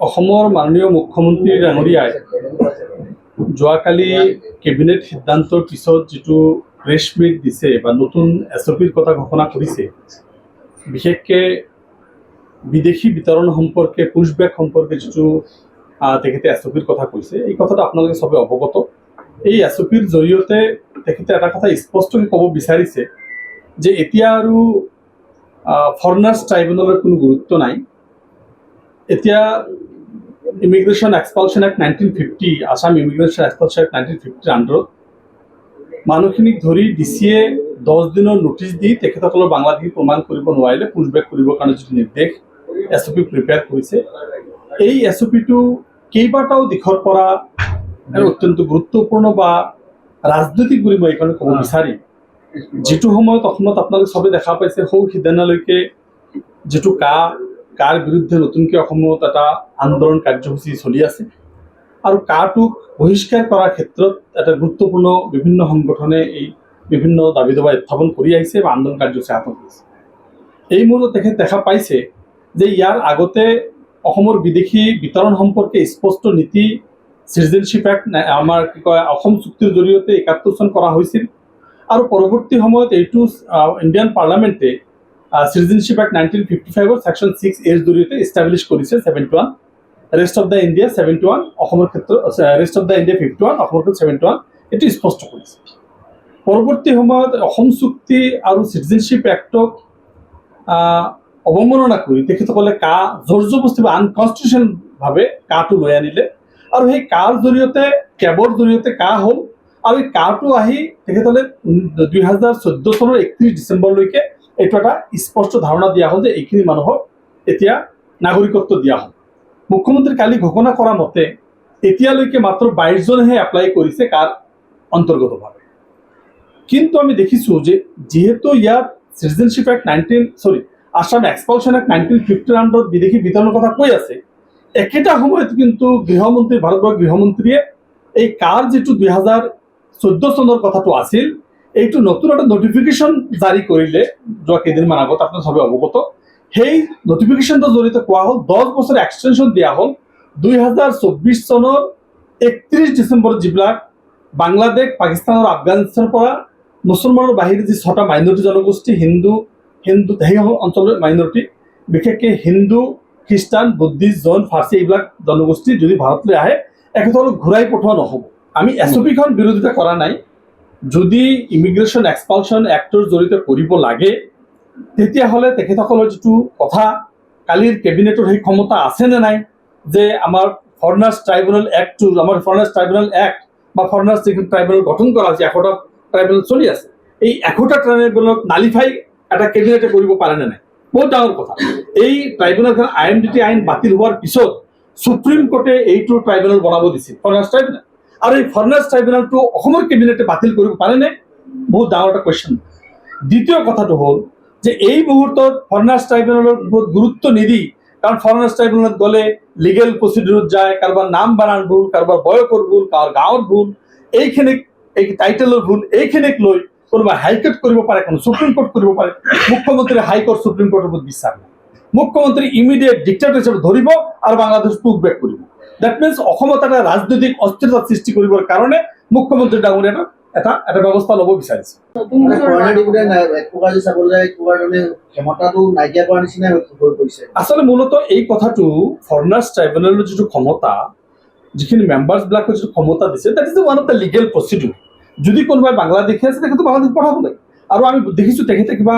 অসমৰ মাননীয় মুখ্যমন্ত্ৰী ডাঙৰীয়াই যোৱাকালি কেবিনেট সিদ্ধান্তৰ পিছত যিটো প্ৰেছ মিট দিছে বা নতুন এছঅ'পিৰ কথা ঘোষণা কৰিছে, বিশেষকৈ বিদেশী বিতৰণ সম্পৰ্কে পুশবেক সম্পৰ্কে যিটো তেখেতে এছঅ'পিৰ কথা কৈছে, এই কথাটো আপোনালোকে চবে অৱগত। এই এছঅ'পিৰ জৰিয়তে তেখেতে এটা কথা স্পষ্টকৈ ক'ব বিচাৰিছে যে এতিয়া আৰু ফৰেনাৰ্ছ ট্ৰাইব্যুনেলৰ কোনো গুৰুত্ব নাই। এতিয়া immigration এক্সপালশ্যন act 1950, Assam immigration এক্সপালশ্যন act 1950 আণ্ডাৰত মানুহখিনিক ধৰি ডিচিয়ে 10 দিনৰ নোটিছ দি তেখেতসকলৰ বাংলাদেশী প্ৰমাণ কৰিব নোৱাৰিলে পুশবেক কৰিবৰ কাৰণে যিটো নিৰ্দেশ এছঅ'পি প্ৰিপেয়াৰ কৰিছে, এই এছঅ'পিটো কেইবাটাও দিশৰ পৰা অত্যন্ত গুৰুত্বপূৰ্ণ বা ৰাজনৈতিক বুলি মই এইকাৰণে ক'ব বিচাৰিম। যিটো সময়ত অসমত আপোনালোকে চবে দেখা পাইছে, সৌ সিদিনালৈকে যিটো কাৰ বিৰুদ্ধে নতুনকৈ অসমত এটা আন্দোলন কাৰ্যসূচী চলি আছে আৰু কাটোক বহিষ্কাৰ কৰাৰ ক্ষেত্ৰত এটা গুৰুত্বপূৰ্ণ বিভিন্ন সংগঠনে এই বিভিন্ন দাবী দাবা উত্থাপন কৰি আহিছে বা আন্দোলন কাৰ্যসূচী হাতত লৈছে। এই মুহূৰ্তত তেখেত দেখা পাইছে যে ইয়াৰ আগতে অসমৰ বিদেশী বিতৰণ সম্পৰ্কে স্পষ্ট নীতি চিটিজেনশ্বিপ এক্ট আমাৰ কি কয় অসম চুক্তিৰ জৰিয়তে 71 চন কৰা হৈছিল আৰু পৰৱৰ্তী সময়ত এইটো ইণ্ডিয়ান পাৰ্লামেণ্টে চিটিজেনশ্বিপ এক্ট 1955 ছেকশ্যন 6A জৰিয়তে ইষ্টাব্লিছ কৰিছে 71, ৰেষ্ট অফ দ্য ইণ্ডিয়া 71, অসমৰ ক্ষেত্ৰত ৰেষ্ট অফ দ্য ইণ্ডিয়া 51, অসমৰ ক্ষেত্ৰত 71, এইটো স্পষ্ট কৰিছে। পৰৱৰ্তী সময়ত অসম চুক্তি আৰু চিটিজেনশ্বিপ এক্টক অৱমাননা কৰি তেখেতসকলে জোৰ জবস্তি বা আনকনষ্টিটিউচনেলভাৱে কাটো লৈ আনিলে আৰু সেই কাৰ জৰিয়তে কেবৰ জৰিয়তে হ'ল আৰু এই কাটো আহি তেখেতসকলে 2014 চনৰ 31 ডিচেম্বৰলৈকে এইটো এটা স্পষ্ট ধাৰণা দিয়া হ'ল যে এইখিনি মানুহক এতিয়া নাগৰিকত্ব দিয়া হ'ল। মুখ্যমন্ত্ৰী কালি ঘোষণা কৰা মতে এতিয়ালৈকে মাত্ৰ 22 জনেহে এপ্লাই কৰিছে কাৰ অন্তৰ্গতভাৱে। কিন্তু আমি দেখিছোঁ যে যিহেতু ইয়াত চিটিজেনশ্বিপ এক্ট আছাম এক্সপালশ্যন এক্ট 1950 আণ্ডাৰত বিদেশী বিতৰণৰ কথা কৈ আছে, একেটা সময়ত কিন্তু গৃহমন্ত্ৰী ভাৰতবৰ্ষৰ গৃহমন্ত্ৰীয়ে এই কাৰ যিটো 2014 চনৰ কথাটো আছিল, এইটো নতুন এটা নটিফিকেশ্যন জাৰি কৰিলে যোৱা কেইদিনমান আগত, আপোনালোকে সবে অৱগত। সেই নটিফিকেশ্যনটোৰ জৰিয়তে কোৱা হ'ল 10 বছৰ এক্সটেনশ্যন দিয়া হ'ল 2024 চনৰ 31 ডিচেম্বৰত যিবিলাক বাংলাদেশ, পাকিস্তান আৰু আফগানিস্তানৰ পৰা মুছলমানৰ বাহিৰে যি 6টা মাইনৰিটি জনগোষ্ঠী, হিন্দু সেই অঞ্চলৰ মাইনৰিটি, বিশেষকৈ হিন্দু, খ্ৰীষ্টান, বুদ্ধিষ্ট, জৈন, ফাৰ্চী এইবিলাক জনগোষ্ঠী যদি ভাৰতলৈ আহে এখেতসকলক ঘূৰাই পঠোৱা নহ'ব। আমি এছঅ'পিখন বিৰোধিতা কৰা নাই। যদি ইমিগ্ৰেশ্যন এক্সপালশ্যন এক্টৰ জৰিয়তে কৰিব লাগে তেতিয়াহ'লে তেখেতসকলৰ যিটো কথা কালিৰ কেবিনেটৰ সেই ক্ষমতা আছে নে নাই যে আমাৰ ফৰেনাৰ্ছ ট্ৰাইব্যুনেল এক্টটো, আমাৰ ফৰেনাৰ্ছ ট্ৰাইব্যুনেল এক্ট বা ফৰেনাৰ্ছ ট্ৰাইব্যুনেল গঠন কৰা হৈছে, 100টা ট্ৰাইব্যুনেল চলি আছে, এই 100টা ট্ৰাইব্যুনেলক নালিফাই এটা কেবিনেটে কৰিব পাৰে নে নাই, বহুত ডাঙৰ কথা। এই ট্ৰাইব্যুনেলখন IMDT আইন বাতিল হোৱাৰ পিছত সুপ্ৰিম কোৰ্টে এইটো ট্ৰাইব্যুনেল বনাব দিছিল, ফৰেনাৰ্ছ ট্ৰাইব্যুনেল, আৰু এই ফৰেনাৰ্ছ ট্ৰাইব্যুনেলটো অসমৰ কেবিনেটে বাতিল কৰিব পাৰেনে? বহুত ডাঙৰ এটা কুৱেশ্যন। দ্বিতীয় কথাটো হ'ল যে এই মুহূৰ্তত ফৰেনাৰ্ছ ট্ৰাইব্যুনেলৰ বহুত গুৰুত্ব নিদি, কাৰণ ফৰেনাৰ্ছ ট্ৰাইব্যুনেলত গ'লে লিগেল প্ৰচিডিউৰত যায়, কাৰোবাৰ নাম বানান ভুল, কাৰোবাৰ বয়সৰ ভুল, কাৰোবাৰ গাঁৱৰ ভুল, এইখিনিক এই টাইটেলৰ ভুল, এইখিনিক লৈ কোনোবা হাইকোৰ্ট কৰিব পাৰে, কোনো সুপ্ৰিম কোৰ্ট কৰিব পাৰে। মুখ্যমন্ত্ৰীয়ে হাইকোৰ্ট সুপ্ৰিম কোৰ্টৰ ওপৰত বিশ্বাস নাই। মুখ্যমন্ত্ৰী ইমিডিয়েট ডিক্টেটৰ হিচাপে ধৰিব আৰু বাংলাদেশ পুশবেক কৰিব। দ্যাট মিনছ অসমত এটা ৰাজনৈতিক অস্থিৰতা সৃষ্টি কৰিবৰ কাৰণে মুখ্যমন্ত্ৰী ডাঙৰীয়া এটা ব্যৱস্থা ল'ব বিচাৰিছে। আচলতে মূলত এই কথাটো ফৰেনাৰ্ছ ট্ৰাইব্যুনেলৰ যিটো ক্ষমতা, যিখিনি মেম্বাৰ্ছবিলাকৰ যিটো ক্ষমতা দিছে, that is one of the legal procedure. যদি কোনোবাই বাংলাদেশী আছে তেখেতক বাংলাদেশ পঠাব লাগে। আৰু আমি দেখিছোঁ তেখেতে কিবা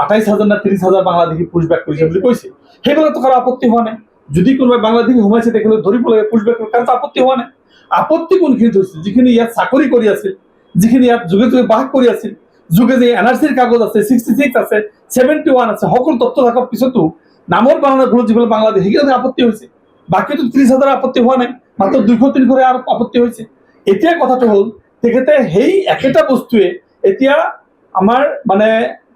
28,000 না 30,000 বাংলাদেশী পুশবেক কৰিছে বুলি কৈছে, সেইবিলাকতো কাৰো আপত্তি হোৱা নাই। যদি কোনোবাই বাংলাদেশী সোমাইছে তেখেতক ধৰিব লাগে, পুশবেক কাৰোতো আপত্তি হোৱা নাই। আপত্তি কোনখিনিত হৈছিল? যিখিনি ইয়াত চাকৰি কৰি আছিল, যিখিনি ইয়াত যুগে যুগে বাস কৰি আছিল, যুগে যে NRCৰ কাগজ আছে, 66 আছে, 71 আছে, সকলো তথ্য থকাৰ পিছতো নামৰ বানানৰ ভুলত যিবিলাক বাংলাদেশ, সেইবিলাক আপত্তি হৈছে। বাকীতো 30,000 আপত্তি হোৱা নাই, মাত্ৰ 200-300 আৰু আপত্তি হৈছে। এতিয়া কথাটো হ'ল তেখেতে সেই একেটা বস্তুৱে এতিয়া আমাৰ মানে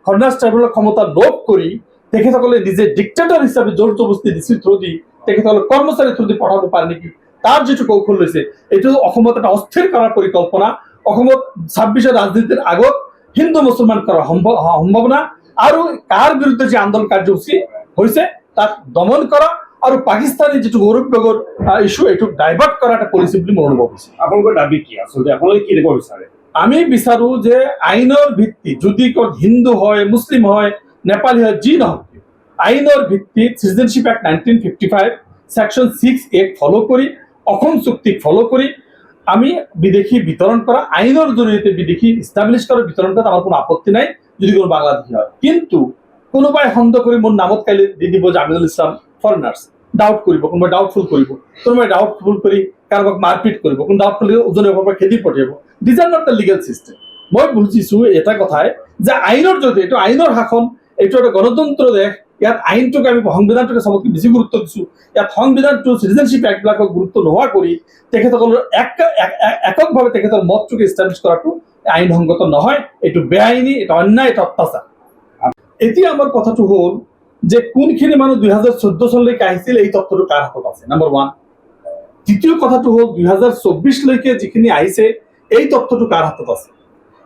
ফৰেনাৰ্ছ ট্ৰাইব্যুনেলৰ ক্ষমতা লোভ কৰি তেখেতসকলে নিজে ডিক্টেটৰ হিচাপে জোৰ জবস্তি ডিচিৰ থ্ৰু দি তেখেতসকলে কৰ্মচাৰী থ্ৰু দি পঠাব পাৰে নেকি, তাৰ যিটো কৌশল লৈছে, এইটো অসমত এটা অস্থিৰ কৰাৰ পৰিকল্পনা। অসমত 26ৰ ৰাজনীতিৰ আগত হিন্দু মুছলমান কৰাৰ সম্ভাৱনা আৰু কাৰ বিৰুদ্ধে যে আন্দোলন কাৰ্যসূচী হৈছে তাক দমন কৰা আৰু পাকিস্তানী যিটো গৌৰৱৰ ইস্যু এইটো ডাইভাৰ্ট কৰা এটা পলিচি বুলি মোৰ অনুভৱ হৈছে। আপোনালোকৰ দাবী কি আচলতে, আপোনালোকে কি দেখুৱাব বিচাৰে? আমি বিচাৰো যে আইনৰ ভিত্তি যদি হিন্দু হয়, মুছলিম হয়, নেপালী হয়, যি নহওক আইনৰ ভিত্তিত সিটিজেনশ্বিপ এক্ট 1955 সেকশন 6A ফলো কৰি অসম চুক্তিক ফলো কৰি আমি বিদেশী বিতৰণ কৰা, আইনৰ জৰিয়তে বিদেশী ইষ্টাবলিছ কৰা বিতৰণ কৰাত আমাৰ কোনো আপত্তি নাই যদি কোনো বাংলাদেশী হয়। কিন্তু কোনোবাই সন্দেহ কৰি মোৰ নামত কাইলৈ দি দিব যে আমিনুল ইছলাম ফৰেনাৰ্ছ, ডাউট কৰিব, কোনোবাই ডাউটফুল কৰিব, কোনোবাই ডাউটফুল কৰি কাৰোবাক মাৰপিট কৰিব, কোনো ডাউটফুল ওজনৰ পৰা খেদি পঠিয়াব। These are not the legal system. মই বুজিছো এটা কথাই যে আইনৰ জৰিয়তে, এইটো আইনৰ শাসন, এইটো এটা গণতন্ত্ৰ দেশ, ইয়াত আইনটোকে আমি সংবিধানটোকে চবতকে বেছি গুৰুত্ব দিছোঁ। ইয়াত সংবিধানটো চিটিজেনশ্বিপ এক্টবিলাকক গুৰুত্ব নোহোৱা কৰি তেখেতসকলৰ এককভাৱে তেখেতৰ মতটোকে ইষ্টাব্লিছ কৰাটো আইনসংগত নহয়, এইটো বেআইনী, এটা অন্যায়, এটা অত্যাচাৰ। এতিয়া আমাৰ কথাটো হ'ল যে কোনখিনি মানুহ 2014 চনলৈকে আহিছিল এই তথ্যটো কাৰ হাতত আছে, নম্বৰ 1। দ্বিতীয় কথাটো হ'ল 2024লৈকে যিখিনি আহিছে এই তথ্যটো কাৰ হাতত আছে।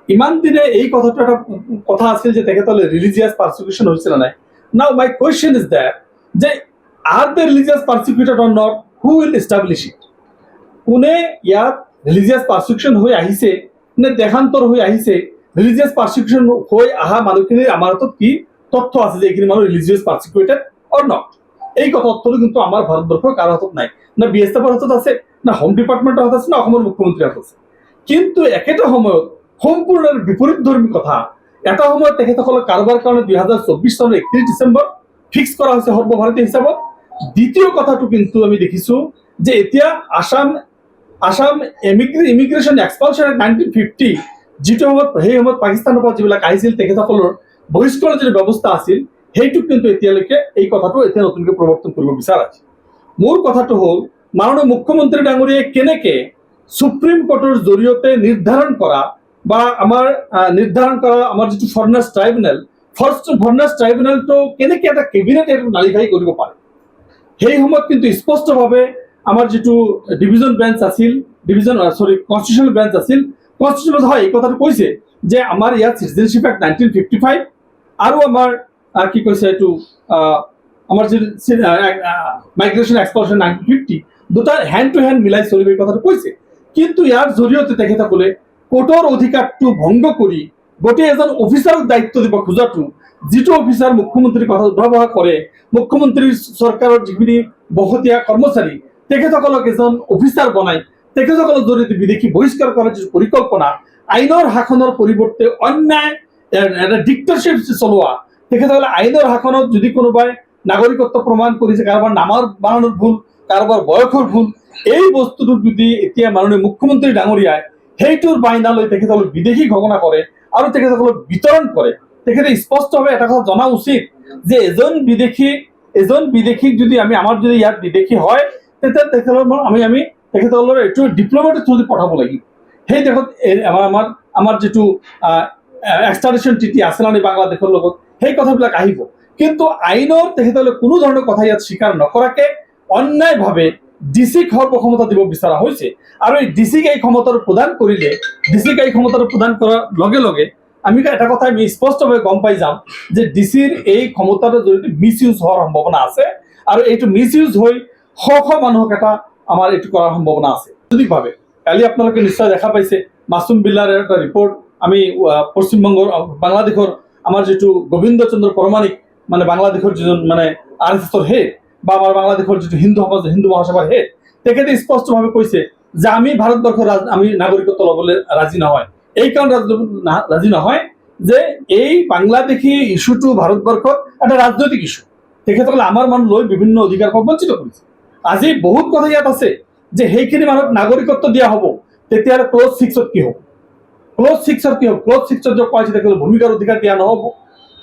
ইমান দিনে এই কথাটো এটা কথা আছিল যে তেখেতসকলে ৰিলিজিয়াছ পাৰ্চিকিউশ্যন হৈছিল নে নাই। Now my question is that are they religious persecuted or not? Who will establish it? কোনে ইয়াত ৰিলিজিয়াছ পাৰ্চিকিউশ্যন হৈ আহিছে নে দেশান্তৰ হৈ আহিছে? ৰিলিজিয়াছ পাৰ্চিকিউশ্যন হৈ অহা মানুহখিনিৰ আমাৰ হাতত কি তথ্য আছে যে এইখিনি মানুহ ৰিলিজিয়াছ পাৰ্চিকিউটেড অৰ নট? এই তথ্যটো কিন্তু আমাৰ ভাৰতবৰ্ষৰ কাৰো হাতত নাই। না BSFৰ হাতত আছে, না হোম ডিপাৰ্টমেণ্টৰ হাতত আছে, না অসমৰ মুখ্যমন্ত্ৰীৰ হাতত আছে। কিন্তু একেটা সময়ত সম্পূৰ্ণ বিপৰীতধৰ্মী কথা এটা সময়ত তেখেতসকলক কাৰোবাৰ কাৰণে 2024 চনৰ 31 ডিচেম্বৰ ফিক্স কৰা হৈছে সৰ্বভাৰতীয় হিচাপত। দ্বিতীয় কথাটো কিন্তু আমি দেখিছোঁ যে এতিয়া আসাম ইমিগ্ৰেশ্যন এক্সপালশ্যন এক্ট 1950 যিটো সময়ত সেই সময়ত পাকিস্তানৰ পৰা যিবিলাক আহিছিল তেখেতসকলৰ বহিষ্কৰণৰ যিটো ব্যৱস্থা আছিল সেইটোক কিন্তু এতিয়ালৈকে এই কথাটো এতিয়া নতুনকৈ প্ৰৱৰ্তন কৰিব বিচৰা হৈছে। মোৰ কথাটো হ'ল মাননীয় মুখ্যমন্ত্ৰী ডাঙৰীয়াই কেনেকৈ সুপ্ৰিম কোৰ্টৰ জৰিয়তে নিৰ্ধাৰণ কৰা বা আমাৰ যিটো ফৰেনাৰ্ছ ট্ৰাইব্যুনেল, ফৰেনাৰ্ছ ট্ৰাইব্যুনেলটো কেনেকৈ এটা কেবিনেট এইটো নালিভাই কৰিব পাৰে। সেই সময়ত কিন্তু স্পষ্টভাৱে আমাৰ যিটো ডিভিজন বেঞ্চ আছিল, কনষ্টিটিউশ্যনেল বেঞ্চ আছিল, কনষ্টিটিউশ্যনত হয় এই কথাটো কৈছে যে আমাৰ ইয়াত চিটিজেনশ্বিপ এক্ট 1955 আৰু আমাৰ কি কৈছে এইটো আমাৰ যিটো মাইগ্ৰেশ্যন এক্সপালশ্যন 1950 দুটা হেণ্ড টু হেণ্ড মিলাই চলিব এই কথাটো কৈছে। কিন্তু ইয়াৰ জৰিয়তে তেখেতসকলে কোৰ্টৰ অধিকাৰটো ভংগ কৰি গোটেই এজন অফিচাৰক দায়িত্ব দিব খোজাটো, যিটো অফিচাৰ মুখ্যমন্ত্ৰীৰ কথা ব্যৱহাৰ কৰে, মুখ্যমন্ত্ৰীৰ চৰকাৰৰ যিখিনি বহতীয়া কৰ্মচাৰী তেখেতসকলক এজন অফিচাৰ বনাই তেখেতসকলৰ জৰিয়তে বিদেশী বহিষ্কাৰ কৰাৰ যিটো পৰিকল্পনা, আইনৰ শাসনৰ পৰিৱৰ্তে অন্যায় এটা ডিক্টেটৰশ্বিপ চলোৱা, তেখেতসকলে আইনৰ শাসনত যদি কোনোবাই নাগৰিকত্ব প্ৰমাণ কৰিছে, কাৰোবাৰ নামৰ বানানৰ ভুল, কাৰোবাৰ বয়সৰ ভুল, এই বস্তুটো যদি এতিয়া মাননীয় মুখ্যমন্ত্ৰী ডাঙৰীয়াই সেইটোৰ বাইনা লৈ তেখেতসকলক বিদেশী ঘোষণা কৰে আৰু তেখেতসকলক বিতৰণ কৰে, তেখেতে স্পষ্টভাৱে এটা কথা জনা উচিত যে এজন বিদেশীক যদি আমাৰ যদি ইয়াত বিদেশী হয় তেতিয়া তেখেতসকলৰ এইটো ডিপ্ল'মেটিক থ্ৰুদি পঠাব লাগিব। সেই দেশত আমাৰ যিটো এক্সট্ৰাডিশ্যন ট্ৰিটি আছে মানে বাংলাদেশৰ লগত সেই কথাবিলাক আহিব। কিন্তু আইনৰ তেখেতসকলে কোনো ধৰণৰ কথা ইয়াত স্বীকাৰ নকৰাকে অন্যায়ভাৱে ডিচিক সৰ্বক্ষমতা দিব বিচৰা হৈছে। আৰু এই ডিচিক এই ক্ষমতাটো প্ৰদান কৰিলে, ডিচিক এই ক্ষমতাটো প্ৰদান কৰাৰ লগে লগে আমি এটা কথা আমি স্পষ্টভাৱে গম পাই যাম যে ডিচিৰ এই ক্ষমতাৰ জৰিয়তে মিছ ইউজ হোৱাৰ সম্ভাৱনা আছে আৰু এইটো মিছ ইউজ হৈ শ মানুহক আমাৰ এইটো কৰাৰ সম্ভাৱনা আছে। যদিভাৱে কালি আপোনালোকে নিশ্চয় দেখা পাইছে মাছুম বিল্লাৰ এটা ৰিপৰ্ট, আমি পশ্চিমবংগৰ বাংলাদেশৰ আমাৰ যিটো গোবিন্দ চন্দ্ৰ পৰমাণিক মানে বাংলাদেশৰ যিজন মানে RSSৰ হেড বা আমাৰ বাংলাদেশৰ যিটো হিন্দু মহাসভাৰ হেড, তেখেতে স্পষ্টভাৱে কৈছে যে আমি ভাৰতবৰ্ষৰ আমি নাগৰিকত্ব ল'বলৈ ৰাজি নহয়। এই কাৰণে ৰাজি নহয় যে এই বাংলাদেশী ইস্যুটো ভাৰতবৰ্ষত এটা ৰাজনৈতিক ইস্যু, তেখেতসকলে আমাৰ মানুহ লৈ বিভিন্ন অধিকাৰ পৰা বঞ্চিত কৰিছে। আজি বহুত কথা ইয়াত আছে যে সেইখিনি মানুহক নাগৰিকত্ব দিয়া হ'ব, তেতিয়াহ'লে ক্লজ 6ত কি হ'ব? ক্লজ 6ত কি হ'ব? ক্লজ 6ত যে কোৱা হৈছে তেখেতসকলক ভূমিকাৰ অধিকাৰ দিয়া নহ'ব,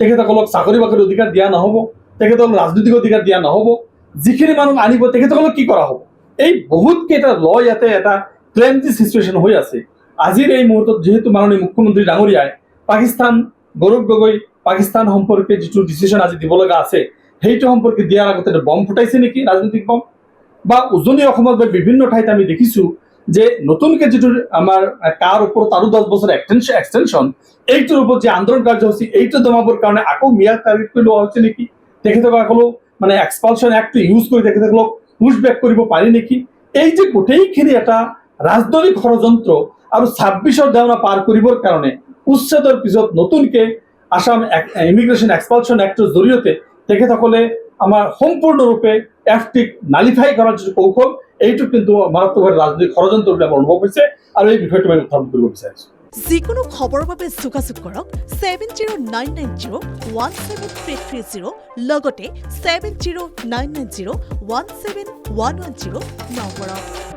তেখেতসকলক চাকৰি বাকৰিৰ অধিকাৰ দিয়া নহ'ব, তেখেতসকলক ৰাজনৈতিক অধিকাৰ দিয়া নহ'ব, যিখিনি মানুহ আনিব তেখেতসকলক কি কৰা হ'ব? এই বহুত কেইটা ইয়াতে এটা ক্লেমজি চিচুৱেশ্যন হৈ আছে। আজিৰ এই মুহূৰ্তত যিহেতু মাননীয় মুখ্যমন্ত্ৰী ডাঙৰীয়াই পাকিস্তান গৌৰৱ গগৈ পাকিস্তান সম্পৰ্কে যিটো ডিচিশ্যন আজি দিব লগা আছে সেইটো সম্পৰ্কে দিয়াৰ আগতে বম ফুটাইছে নেকি, ৰাজনৈতিক বম? বা উজনি অসমত বা বিভিন্ন ঠাইত আমি দেখিছোঁ যে নতুনকৈ যিটো আমাৰ কাৰ ওপৰত আৰু 10 বছৰ এক্সটেনশ্যন, এইটোৰ ওপৰত যে আন্দোলন কাৰ্যসূচী এইটো দমাবৰ কাৰণে আকৌ ম্যাদ টাৰ্গেট কৰি লোৱা হৈছে নেকি? তেখেতক আকৌ মানে এক্সপালশন এক্ট ইউজ কৰি তেখেতসকলক পুশবেক কৰিব পাৰি নেকি? এই যে গোটেইখিনি এটা ৰাজনৈতিক ষড়যন্ত্ৰ আৰু 26ৰ দেওনা পাৰ কৰিবৰ কাৰণে উচ্ছেদৰ পিছত নতুনকৈ আসাম ইমিগ্ৰেশ্যন এক্সপালশন এক্টৰ জৰিয়তে তেখেতসকলে আমাৰ সম্পূৰ্ণৰূপে এফটিক নালিফাই কৰাৰ যিটো কৌশল, এইটো কিন্তু মাৰাত্মকভাৱে ৰাজনৈতিক ষড়যন্ত্ৰ বুলি আমাৰ অনুভৱ হৈছে আৰু এই বিষয়টো মই উত্থাপন কৰিব বিচাৰিছোঁ। যিকোনো খবৰৰ বাবে যোগাযোগ কৰক 7099017330 লগতে 7099017110 নম্বৰত।